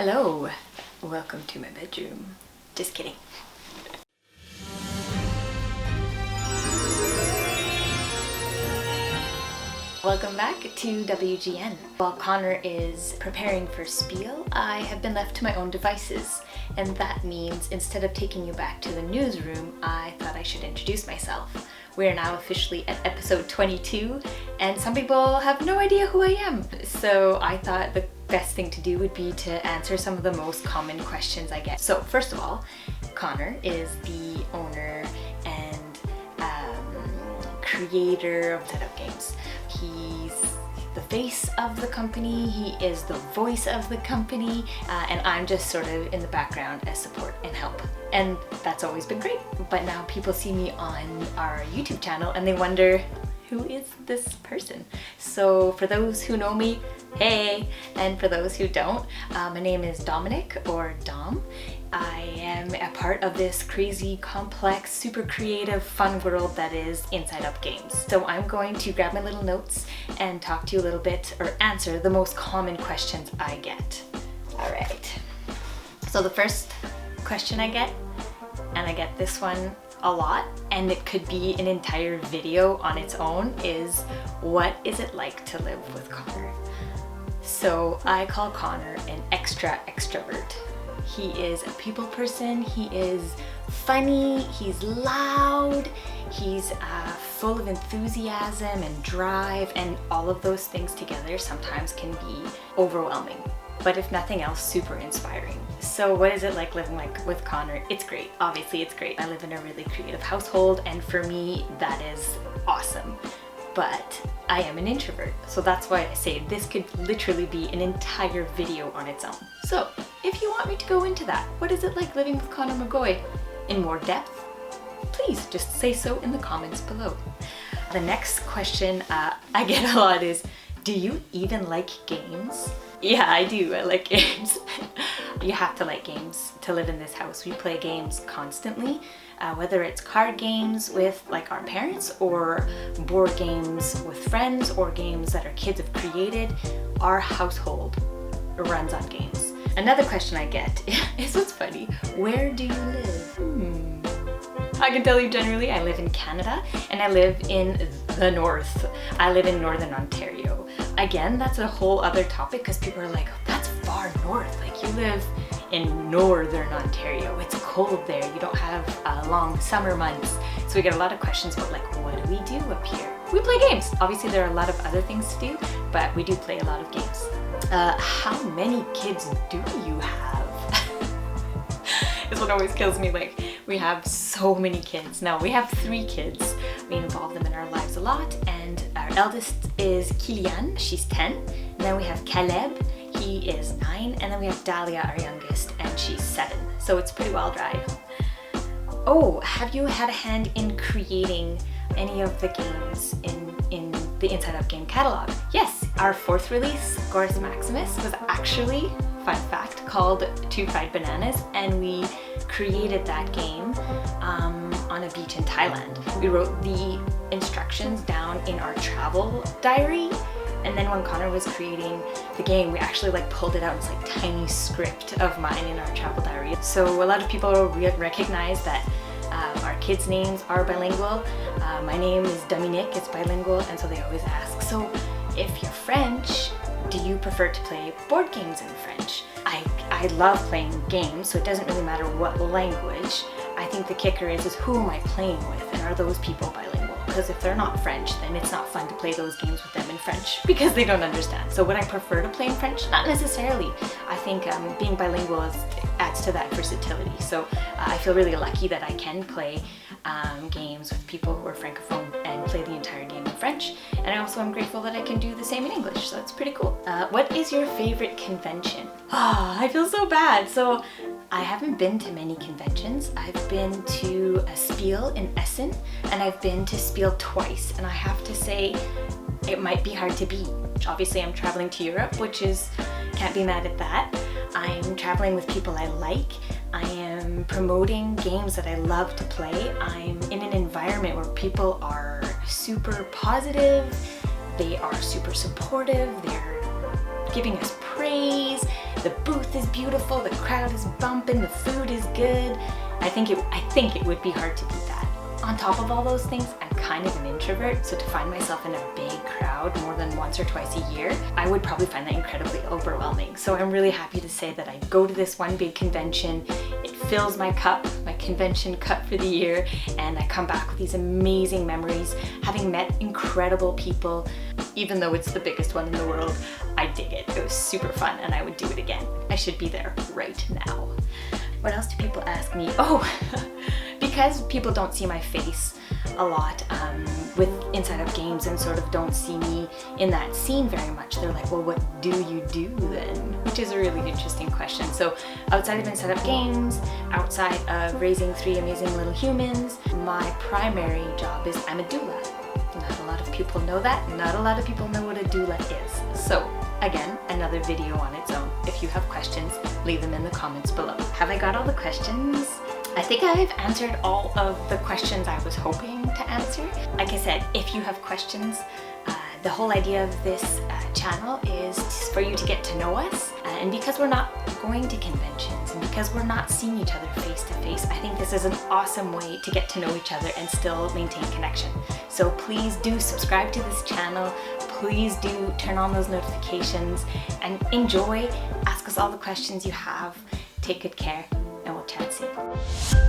Hello, welcome to my bedroom. Just kidding. Welcome back to WGN. While Connor is preparing for Spiel, I have been left to my own devices. And that means instead of taking you back to the newsroom, I thought I should introduce myself. We are now officially at episode 22, and some people have no idea who I am. So I thought the best thing to do would be to answer some of the most common questions I get. So first of all, Connor is the owner and creator of Setup Games. He's the face of the company, he is the voice of the company, and I'm just sort of in the background as support and help. And that's always been great. But now people see me on our YouTube channel and they wonder, who is this person? So for those who know me, hey! And for those who don't, my name is Dominique, or Dom. I am a part of this crazy, complex, super creative, fun world that is Inside Up Games. So I'm going to grab my little notes and talk to you a little bit, or answer the most common questions I get. All right. So the first question I get, and I get this one a lot, and it could be an entire video on its own, is what is it like to live with Conor? So I call Conor an extrovert. He is a people person, he is funny, he's loud, he's full of enthusiasm and drive, and all of those things together sometimes can be overwhelming. But if nothing else, super inspiring. So what is it like living with Conor? It's great. Obviously it's great. I live in a really creative household, and for me that is awesome. But I am an introvert, so that's why I say this could literally be an entire video on its own. So if you want me to go into that, what is it like living with Conor McGoy in more depth? Please just say so in the comments below. The next question I get a lot is, do you even like games? Yeah, I do. I like games. You have to like games to live in this house. We play games constantly, whether it's card games with like our parents, or board games with friends, or games that our kids have created. Our household runs on games. Another question I get is, what's funny, where do you live? I can tell you generally, I live in Canada, and I live in the north. I live in Northern Ontario. Again, that's a whole other topic, because people are like, that's far north. Like, you live in Northern Ontario. It's cold there. You don't have long summer months. So we get a lot of questions about like, what do we do up here? We play games. Obviously there are a lot of other things to do, but we do play a lot of games. How many kids do you have? Is what always kills me. Like, we have so many kids. No, we have 3 kids. We involve them in our lives a lot, and our eldest is Kilian, she's 10. And then we have Caleb, he is 9. And then we have Dahlia, our youngest, and she's 7. So it's pretty wild ride. Oh, have you had a hand in creating any of the games in the Inside Up Game catalog? Yes, our 4th release, Gorus Maximus, was actually, fun fact, called Two Fried Bananas, and we created that game on a beach in Thailand. We wrote the instructions down in our travel diary, and then when Conor was creating the game, we actually like pulled it out in this like tiny script of mine in our travel diary. So a lot of people recognize that our kids' names are bilingual. My name is Dominique, it's bilingual, and so they always ask, so if you're French, do you prefer to play board games in French? I love playing games, so it doesn't really matter what language. I think the kicker is who am I playing with, and are those people bilingual? Because if they're not French, then it's not fun to play those games with them in French, because they don't understand. So would I prefer to play in French? Not necessarily. I think being bilingual adds to that versatility. So I feel really lucky that I can play games with people who are francophone and play the entire game in French. And I also am grateful that I can do the same in English, so it's pretty cool. What is your favorite convention? I feel so bad. So I haven't been to many conventions. I've been to a Spiel in Essen, and I've been to Spiel twice, and I have to say it might be hard to beat. Obviously I'm traveling to Europe, which is, can't be mad at that. I'm traveling with people I like. I am promoting games that I love to play. I'm in an environment where people are super positive, they are super supportive, they're giving us praise, the booth is beautiful, the crowd is bumping, the food is good. I think it would be hard to beat that. On top of all those things, I'm kind of an introvert, so to find myself in a big crowd more than once or twice a year, I would probably find that incredibly overwhelming. So I'm really happy to say that I go to this one big convention, it fills my cup, my convention cup for the year, and I come back with these amazing memories, having met incredible people. Even though it's the biggest one in the world, I dig it. It was super fun and I would do it again. I should be there right now. What else do people ask me? Oh, because people don't see my face a lot with Inside Out Games and sort of don't see me in that scene very much, they're like, well, what do you do then? Which is a really interesting question. So outside of Inside Out Games, outside of raising 3 amazing little humans, my primary job is I'm a doula. Not a lot of people know that. Not a lot of people know what a doula is. So again, another video on its own. If you have questions, leave them in the comments below. Have I got all the questions? I think I've answered all of the questions I was hoping to answer. Like I said, if you have questions, the whole idea of this channel is for you to get to know us. And because we're not going to conventions and because we're not seeing each other face to face, I think this is an awesome way to get to know each other and still maintain connection. So please do subscribe to this channel. Please do turn on those notifications and enjoy. Ask us all the questions you have. Take good care and we'll chat soon.